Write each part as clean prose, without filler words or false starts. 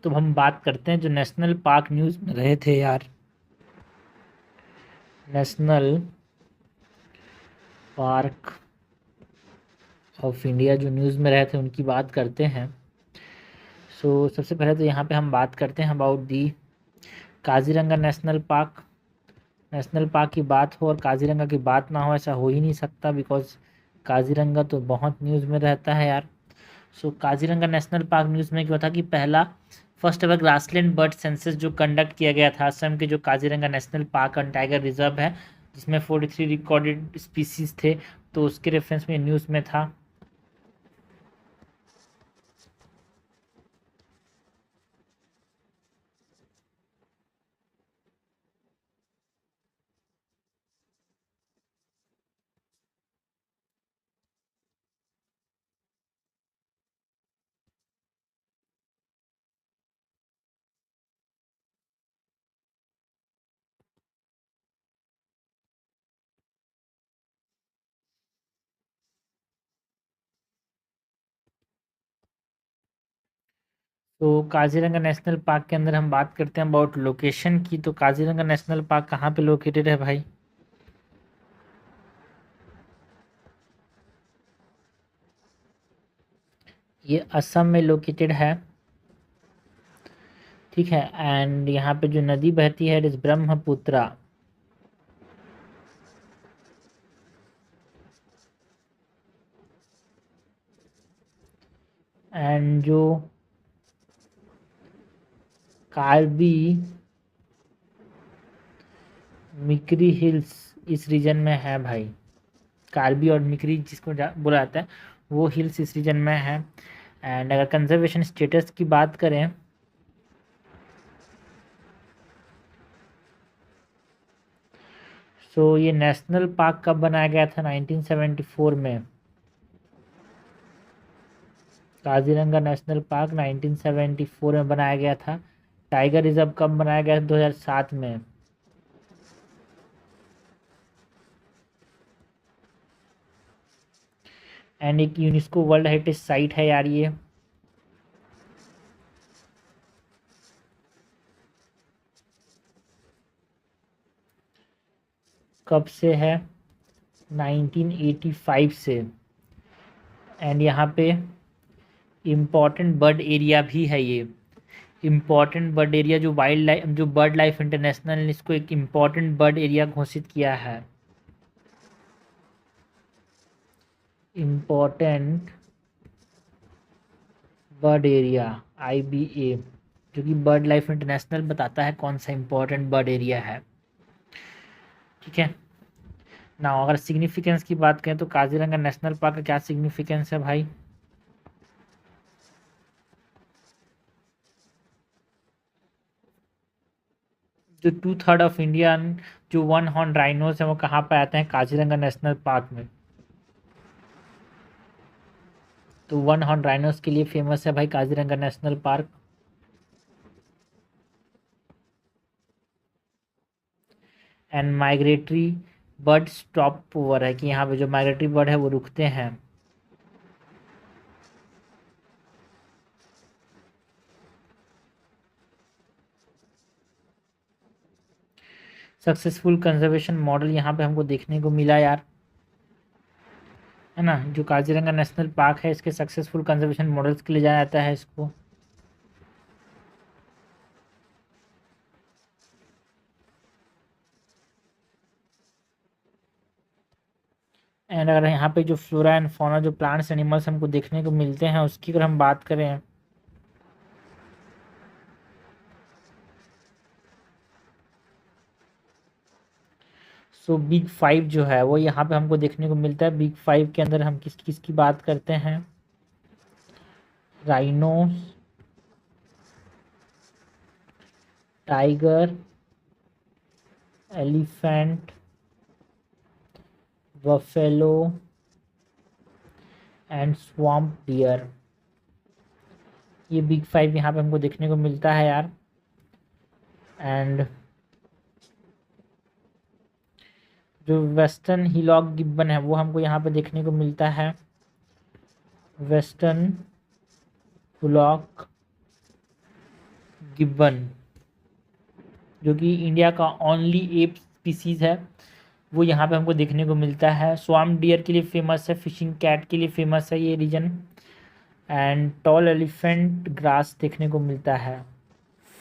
तो हम बात करते हैं जो नेशनल पार्क न्यूज़ में रहे थे यार, नेशनल पार्क ऑफ इंडिया जो न्यूज़ में रहे थे उनकी बात करते हैं। सबसे पहले तो यहाँ पे हम बात करते हैं about the Kaziranga national park. National park की बात हो और काजीरंगा की बात ना हो, ऐसा हो ही नहीं सकता, बिकॉज काजीरंगा तो बहुत न्यूज़ में रहता है यार। काजीरंगा नेशनल पार्क न्यूज़ में क्या था कि पहला first ever grassland bird census जो कंडक्ट किया गया था असम के जो Kaziranga national park and tiger reserve है, जिसमें 43 रिकॉर्डेड स्पीसीज थे, तो उसके रेफरेंस में न्यूज़ में था। तो काजीरंगा नेशनल पार्क के अंदर हम बात करते हैं अबाउट लोकेशन की। तो काजीरंगा नेशनल पार्क कहाँ पे लोकेटेड है भाई? ये असम में लोकेटेड है, ठीक है। एंड यहाँ पे जो नदी बहती है इट इज ब्रह्मपुत्रा। एंड जो कार्बी मिकरी हिल्स इस रीजन में है भाई। कार्बी और मिकरी जिसको बोला जाता है वो हिल्स इस रीजन में है। एंड अगर कंजर्वेशन स्टेटस की बात करें ये नेशनल पार्क कब बनाया गया था? 1974 में। काजीरंगा नेशनल पार्क 1974 में बनाया गया था। टाइगर रिजर्व कब बनाया गया था? 2007 में। एंड एक यूनेस्को वर्ल्ड हेरिटेज साइट है यार ये। कब से है? 1985 से। एंड यहाँ पे इम्पॉर्टेंट बर्ड एरिया भी है ये। इम्पॉर्टेंट बर्ड एरिया जो वाइल्ड लाइफ जो बर्ड लाइफ इंटरनेशनल ने इसको एक इम्पॉर्टेंट बर्ड एरिया घोषित किया है। इम्पॉर्टेंट बर्ड एरिया IBA, जो कि बर्ड लाइफ इंटरनेशनल बताता है कौन सा इम्पोर्टेंट बर्ड एरिया है, ठीक है ना। अगर सिग्निफिकेंस की बात करें तो काजीरंगा नेशनल पार्क का क्या सिग्निफिकेंस है भाई? जो 2/3 ऑफ इंडियन जो वन हॉर्न राइनोस है वो कहाँ पे आते हैं? काजीरंगा नेशनल पार्क में। तो वन हॉर्न राइनोस के लिए फेमस है भाई Kaziranga national park. And migratory bird stop over है कि यहाँ पे जो माइग्रेटरी बर्ड है वो रुकते हैं। सक्सेसफुल कंजर्वेशन मॉडल यहाँ पे हमको देखने को मिला यार, है ना। जो काजीरंगा नेशनल पार्क है इसके सक्सेसफुल कंजर्वेशन मॉडल्स के लिए जाना जाता है इसको। एंड अगर यहाँ पे जो फ्लोरा एंड फौना जो प्लांट्स एनिमल्स हमको देखने को मिलते हैं उसकी अगर हम बात करें बिग 5 जो है वो यहाँ पे हमको देखने को मिलता है। बिग 5 के अंदर हम किस किस की बात करते हैं? Rhinos, tiger, elephant, buffalo and swamp deer. ये बिग 5 यहाँ पे हमको देखने को मिलता है यार। एंड जो वेस्टर्न हिलॉक गिब्बन है वो हमको यहाँ पे देखने को मिलता है। वेस्टर्न हुलॉक गिब्बन, जो कि इंडिया का ओनली एप स्पीसीज़ है, वो यहाँ पे हमको देखने को मिलता है। स्वाम्प डियर के लिए फेमस है, फिशिंग कैट के लिए फेमस है ये region, and tall elephant grass देखने को मिलता है।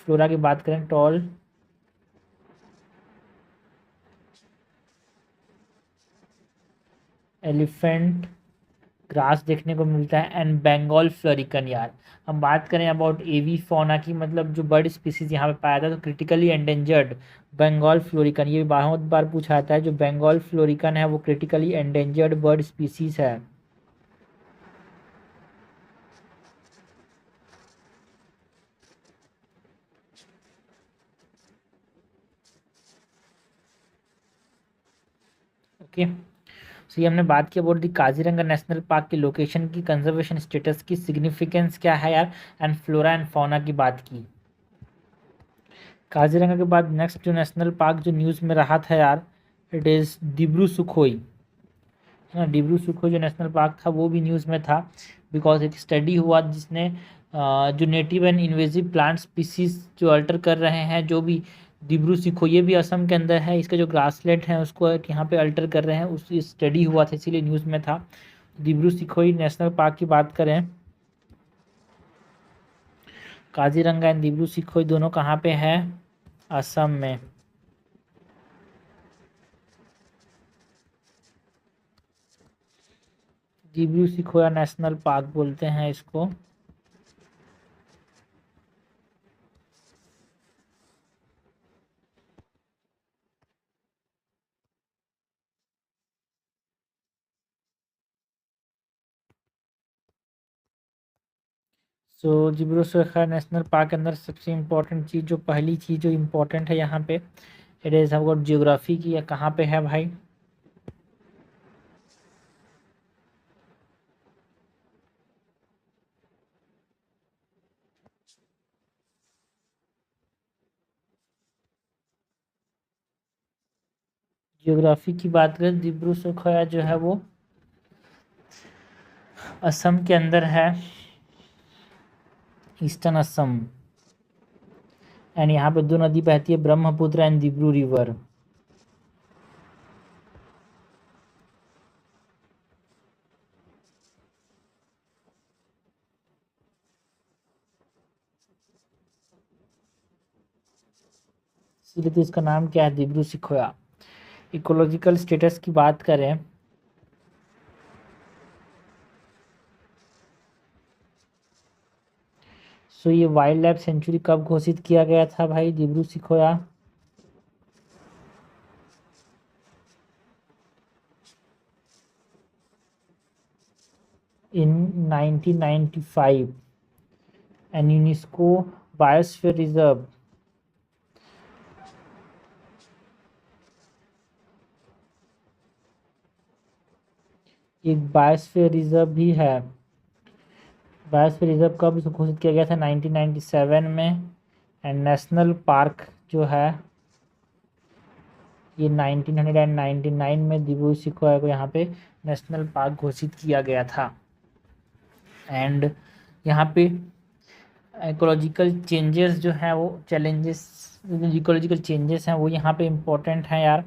फ्लोरा की बात करें, टॉल एलिफेंट ग्रास देखने को मिलता है, एंड बंगाल फ्लोरिकन। यार हम बात करें अबाउट एवी फौना की, मतलब जो बर्ड स्पीसीज यहाँ पे पाया था, तो क्रिटिकली एंडेंजर्ड बंगाल फ्लोरिकन, ये बहुत बार पूछा जाता है, जो बंगाल फ्लोरिकन है वो क्रिटिकली एंडेंजर्ड बर्ड स्पीसीज है। ओके, सो ये हमने बात की about the Kaziranga national park की लोकेशन की, कंजर्वेशन स्टेटस की, सिग्निफिकेंस क्या है यार, एंड फ्लोरा एंड फौना की बात की। काजीरंगा के बाद नेक्स्ट जो नेशनल पार्क जो न्यूज़ में रहा था यार, इट इज़ डिब्रू सुखोई, है ना। डिब्रू सुखोई जो नेशनल पार्क था वो भी न्यूज़ में था, बिकॉज एक स्टडी हुआ जिसने जो native and invasive plant species जो अल्टर कर रहे हैं, जो भी डिब्रू सुखोई, ये भी असम के अंदर है, इसका जो ग्रासलैंड है उसको एक यहाँ पे अल्टर कर रहे हैं, उस स्टडी हुआ था इसीलिए न्यूज़ में था। डिब्रू सुखोई नेशनल पार्क की बात करें, काजीरंगा एंड डिब्रू सुखोई दोनों कहाँ पे है, असम में। डिब्रू सुखोया नेशनल पार्क बोलते हैं इसको। सो डिब्रू सुखोया नेशनल पार्क के अंदर सबसे इम्पोर्टेंट चीज़, जो पहली चीज़ जो इम्पोर्टेंट है यहाँ पे, इट इज़ अबाउट जियोग्राफी की, या कहाँ पे है भाई, जियोग्राफी की बात करें, डिब्रू सुखोया जो है वो असम के अंदर है, ईस्टर्न असम, एंड यहाँ पे दो नदी बहती है, ब्रह्मपुत्र एंड डिब्रू रिवर। इसीलिए तो इसका नाम क्या है, डिब्रू सुखोया। इकोलॉजिकल स्टेटस की बात करें, सो ये वाइल्ड लाइफ सेंचुरी कब घोषित किया गया था भाई, डिब्रू सुखोया, इन 1995, एंड यूनेस्को बायोस्फीयर रिजर्व, एक बायोस्फीयर रिजर्व भी है। बायोस्फीयर रिजर्व कब घोषित किया गया था, 1997 में, एंड नेशनल पार्क जो है ये 1999 में डिब्रू सुखोया को यहाँ पे नेशनल पार्क घोषित किया गया था। एंड यहाँ पे इकोलॉजिकल चेंजेस जो हैं वो चैलेंजेस, इकोलॉजिकल चेंजेस हैं वो यहाँ पे इम्पोर्टेंट हैं यार,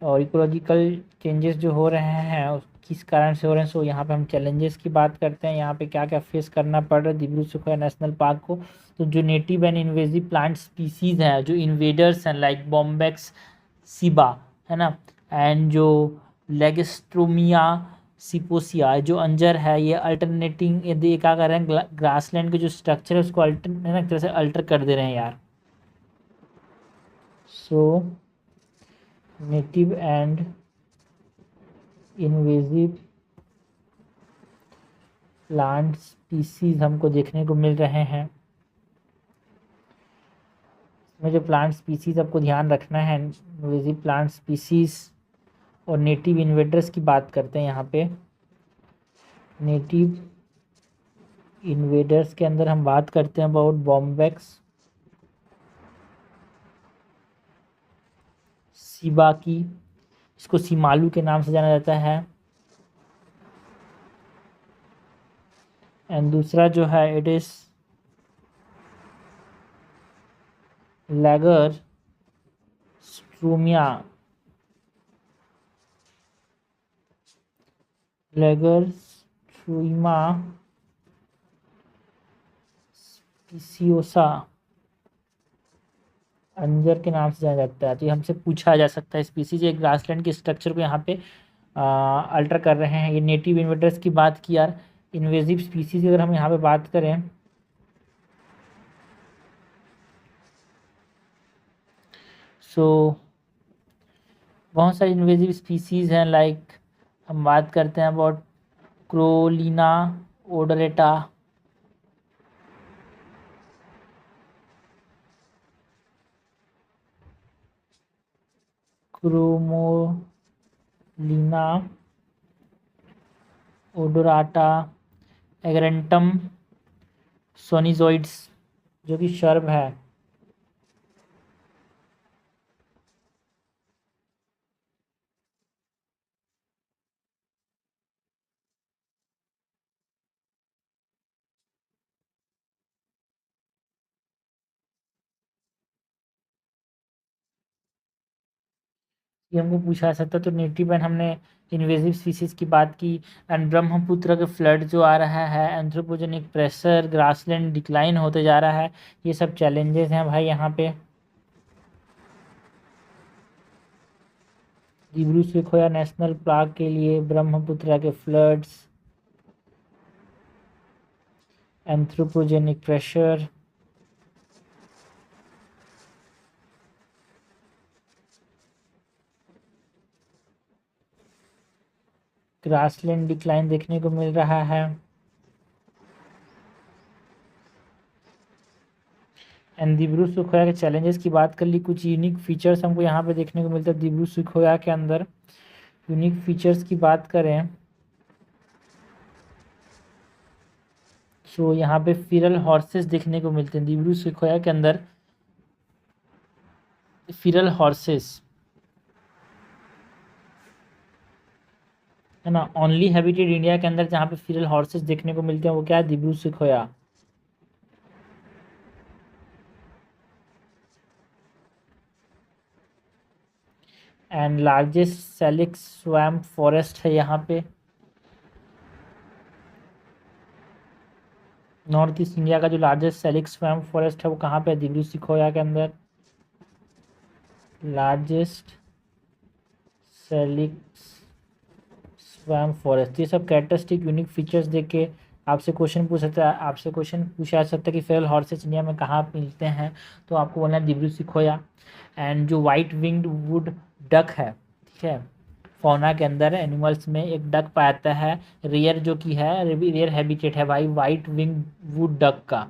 और इकोलॉजिकल चेंजेस जो हो रहे हैं किस कारण से हो रहे हैं, सो यहाँ पे हम चैलेंजेस की बात करते हैं, यहाँ पे क्या क्या फेस करना पड़ रहा है डिब्रू सुखोया नेशनल पार्क को। तो जो native and invasive plant species हैं, जो इन्वेडर्स हैं, लाइक बॉम्बेक्स सीबा, है ना, एंड जो लेगस्ट्रोमिया सिपोसिया जो अंजर है, ये अल्टरनेटिंग, ये क्या कर रहे हैं, ग्रासलैंड के जो स्ट्रक्चर है उसको अल्टर, है ना, एक तरह से अल्टर कर दे रहे हैं यार। So native and invasive plant species हमको देखने को मिल रहे हैं। इसमें जो प्लांट स्पीसीज आपको ध्यान रखना है, इन्वेजिव प्लांट स्पीसीज और नेटिव इन्वेडर्स की बात करते हैं यहाँ पे। नेटिव इन्वेडर्स के अंदर हम बात करते हैं अबाउट बॉम्बेक्स सीबा की, इसको सीमालू के नाम से जाना जाता है, एंड दूसरा जो है इट इज़ लैगर स्ट्रूमिया लैगर स्ट्रूमा स्पीसियोसा अंजर के नाम से जाना जाता है। तो ये हमसे पूछा जा सकता है। स्पीसीज एक ग्रासलैंड के स्ट्रक्चर को यहाँ पे अल्टर कर रहे हैं। ये नेटिव इन्वेडर्स की बात की यार। इन्वेजिव स्पीसीज अगर हम यहाँ पे बात करें सो बहुत सारी इन्वेजिव स्पीसीज हैं। लाइक हम बात करते हैं अबाउट क्रोलिना ओडरेटा, क्रोमोलिना ओडोराटा, एग्रेंटम सोनिजोइड्स जो कि शर्ब है। ये हमको पूछा सकता। तो नेटिव एंड हमने इन्वेजिव स्पीसीज की बात की। एंड ब्रह्मपुत्र का फ्लड जो आ रहा है, एंथ्रोपोजेनिक प्रेशर, ग्रासलैंड डिक्लाइन होते जा रहा है, ये सब चैलेंजेस हैं भाई यहाँ पे। दिब्रू सेखोया नेशनल पार्क के लिए ब्रह्मपुत्र के floods, anthropogenic pressure, grassland decline देखने को मिल रहा है। एंड दिब्रू सेखोया के चैलेंजेस की बात कर ली। कुछ यूनिक फीचर्स हमको यहाँ पे देखने को मिलता है दिब्रू सेखोया के अंदर। यूनिक फीचर्स की बात करें सो यहाँ पे फिरल हॉर्सेस देखने को मिलते हैं दिब्रू सेखोया के अंदर। फिरल हॉर्सेस है ना, ओनली हैबिटेड इंडिया के अंदर जहाँ पे फिरल हॉर्सेस देखने को मिलते हैं वो क्या है, Dibru Saikhowa. And largest salix swamp forest है यहाँ पे। नॉर्थ ईस्ट इंडिया का जो लार्जेस्ट सेलिक स्वैम्प फॉरेस्ट है वो कहाँ पे है, दिब्रू सेखोया के अंदर। Largest salix swamp forest. ये सब कैरेक्टरिस्टिक यूनिक फीचर्स देख के आपसे क्वेश्चन पूछ सकता है। आपसे क्वेश्चन पूछा जा सकता है कि फेरल हॉर्सेस इंडिया में कहाँ मिलते हैं, तो आपको बोलना है दिब्रू सेखोया। एंड जो वाइट विंग्ड वुड डक है, ठीक है, फौना के अंदर एनिमल्स में एक डक पाया जाता है, रेयर जो कि है, रेयर हैबिटेट है भाई वाइट विंग वुड डक का।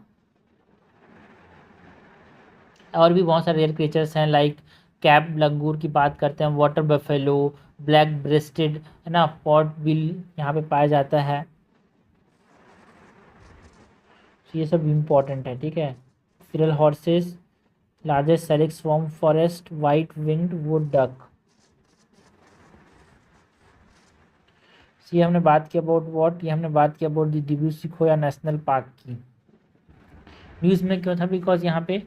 और भी बहुत सारे रेयर क्रिएचर्स हैं लाइक कैप लंगूर की बात करते हैं, वाटर बफेलो, ब्लैक ब्रेस्टेड है ना, पॉट बिल यहाँ पे पाया जाता है। तो ये सब इम्पोर्टेंट है, ठीक है। फिरल horses, largest salix swamp forest, white winged wood duck. ये हमने बात की अबाउट व्हाट, ये हमने बात की about the Dibru Saikhowa national park की। न्यूज़ में क्यों था, बिकॉज यहाँ पे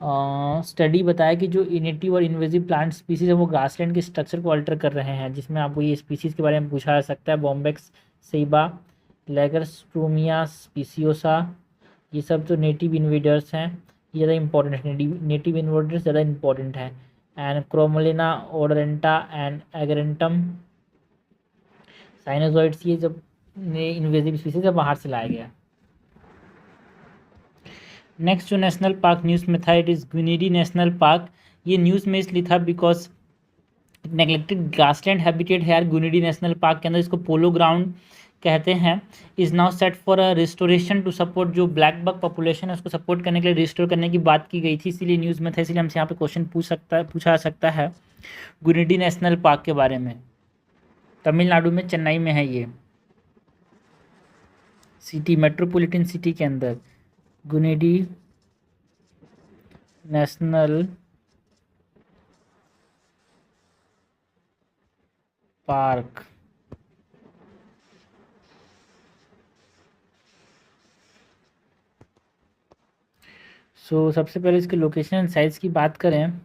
स्टडी बताया कि जो नेटिव और इन्वेजिव प्लांट स्पीसीज है वो ग्रासलैंड के स्ट्रक्चर को अल्टर कर रहे हैं, जिसमें आपको ये स्पीसीज के बारे में पूछा जा सकता है। बॉम्बेक्स सेबा, लेगरस्ट्रोमिया स्पीसियोसा, ये सब तो नेटिव इन्वेडर्स हैं, ये ज़्यादा इंपॉर्टेंट है। नेटिव इन्वेडर्स ज़्यादा इंपॉर्टेंट है। एंड क्रोमोलिना ओडरेंटा एंड एग्रेंटम साइनोजॉइड्स, ये जब इन्वेजिव स्पीसीज है बाहर से लाया गया। नेक्स्ट जो नेशनल पार्क न्यूज़ में था, इट इज़ गुनिडी नेशनल पार्क। ये न्यूज़ में इसलिए था बिकॉज नेग्लेक्टेड ग्रासलैंड हैबिटेट है यार गुनिडी नेशनल पार्क के अंदर, इसको पोलो ग्राउंड कहते हैं। Is now set for a restoration to support, जो ब्लैक बक पॉपुलेशन है उसको सपोर्ट करने के लिए रिस्टोर करने की बात की गई थी, इसीलिए न्यूज़ में था। इसलिए हमसे यहाँ पे क्वेश्चन पूछा जा सकता है गुनिडी नेशनल पार्क के बारे में। तमिलनाडु में चेन्नई में है ये सिटी, मेट्रोपॉलिटन सिटी के अंदर गुनिडी नेशनल पार्क। सो सबसे पहले इसके लोकेशन एंड साइज़ की बात करें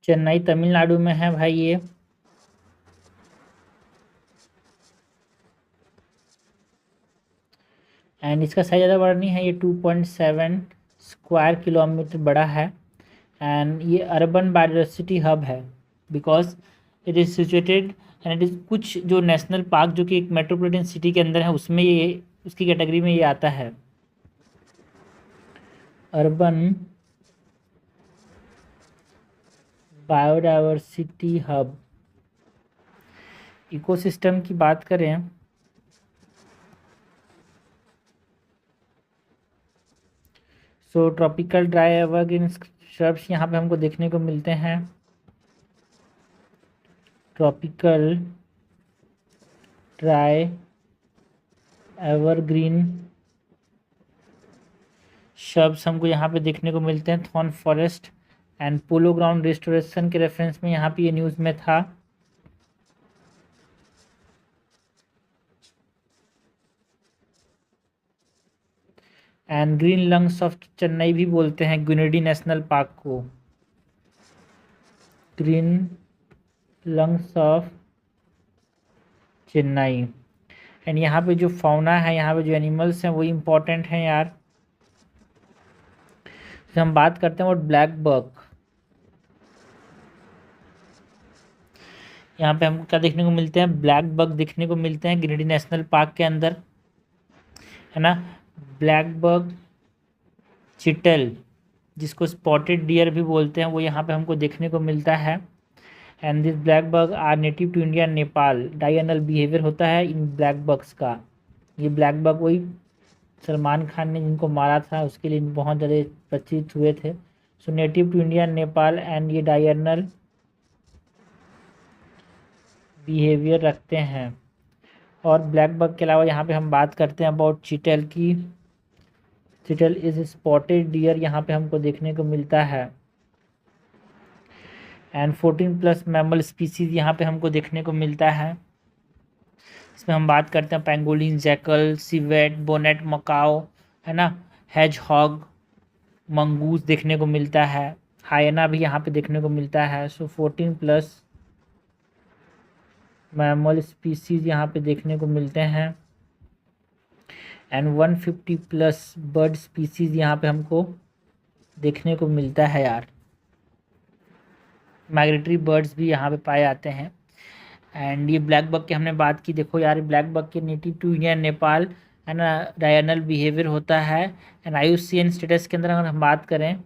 चेन्नई तमिलनाडु में है भाई ये। एंड इसका साइज़ ज़्यादा बड़ा नहीं है, ये 2.7 स्क्वायर किलोमीटर बड़ा है। एंड ये अर्बन बायोडाइवर्सिटी हब है because it is situated and it is कुछ जो नेशनल पार्क जो कि एक मेट्रोपॉलिटन सिटी के अंदर है उसमें ये उसकी कैटेगरी में ये आता है, अर्बन बायोडाइवर्सिटी हब। इकोसिस्टम की बात करें सो ट्रॉपिकल ड्राई एवरग्रीन श्रब्स यहाँ पे हमको देखने को मिलते हैं। ट्रॉपिकल ड्राई एवरग्रीन श्रब्स हमको यहाँ पे देखने को मिलते हैं। Thorn forest and polo ground restoration के रेफरेंस में यहाँ पे ये न्यूज़ में था। And green lungs of Chennai भी बोलते हैं ग्विनेडी नेशनल पार्क को, green lungs of Chennai. And यहाँ पे जो फाउना है, यहाँ पे जो एनिमल्स हैं वो इम्पोर्टेंट हैं यार। तो हम बात करते हैं और ब्लैक बक। यहाँ पे हमको क्या देखने को मिलते हैं, ब्लैक बक देखने को मिलते हैं गिरिडीह नेशनल पार्क के अंदर, है ना। ब्लैक बक, चिटल जिसको स्पॉटेड डियर भी बोलते हैं वो यहाँ पे हमको देखने को मिलता है। And this black bug are native to India Nepal. Diurnal behaviour होता है इन ब्लैक बग्स का। ये ब्लैक बग वही सलमान खान ने जिनको मारा था उसके लिए बहुत ज़्यादा प्रचलित हुए थे। So native to India Nepal and ये डायनल बिहेवियर रखते हैं। और ब्लैक बग के अलावा यहाँ पे हम बात करते हैं अबाउट चिटल की। चिटल इज स्पॉटेड डियर यहाँ पे हमको देखने को मिलता है। एंड 14+ मैमल स्पीसीज यहाँ पे हमको देखने को मिलता है। इसमें हम बात करते हैं pangolin, jackal, civet, bonnet macaque, है ना, हेज हॉग, मंगूस देखने को मिलता है। हायना भी यहाँ पे देखने को मिलता है। सो 14+ मैमल स्पीसीज यहाँ पे देखने को मिलते हैं। एंड 150+ बर्ड स्पीसीज यहाँ पे हमको देखने को मिलता है यार। माइग्रेटरी बर्ड्स भी यहाँ पे पाए जाते हैं। एंड ये ब्लैक बग की हमने बात की, देखो यार ब्लैक बग के नेटिव टू इंडिया नेपाल, है ना, डायनल बिहेवियर होता है। एंड IUCN स्टेटस के अंदर अगर हम बात करें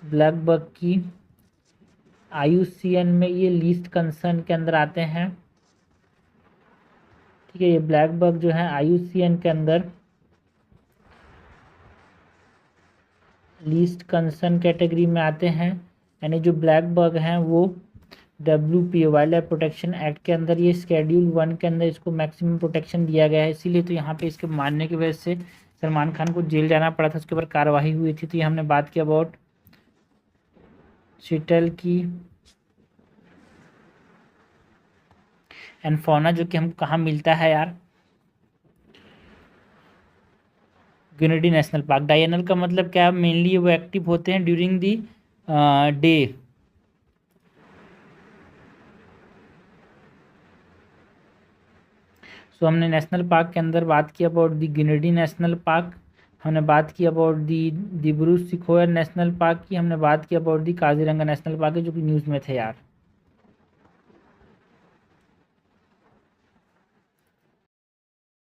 ब्लैक बग की, IUCN में ये लीस्ट कंसर्न के अंदर आते हैं। ठीक है, ये ब्लैक बग जो है IUCN के अंदर लीस्ट कंसर्न कैटेगरी में आते हैं। यानी जो ब्लैक बग हैं वो WPA wild life protection act के अंदर ये शेड्यूल 1 के अंदर इसको मैक्सिमम प्रोटेक्शन दिया गया है। इसीलिए तो यहाँ पे इसके मारने की वजह से सलमान खान को जेल जाना पड़ा था, उसके ऊपर कार्रवाई हुई थी। तो ये हमने बात की अबाउट चिटल की। एंड फौना जो कि हमको कहाँ मिलता है यार, गिरिडीह नेशनल पार्क। डायनल का मतलब क्या है, मेनली वो एक्टिव होते हैं ड्यूरिंग दी डे। सो हमने नेशनल पार्क के अंदर बात की about the Giridih national park, हमने बात की about the Dibru Saikhowa national park की, हमने बात की about the Kaziranga national park की जो कि न्यूज़ में थे यार।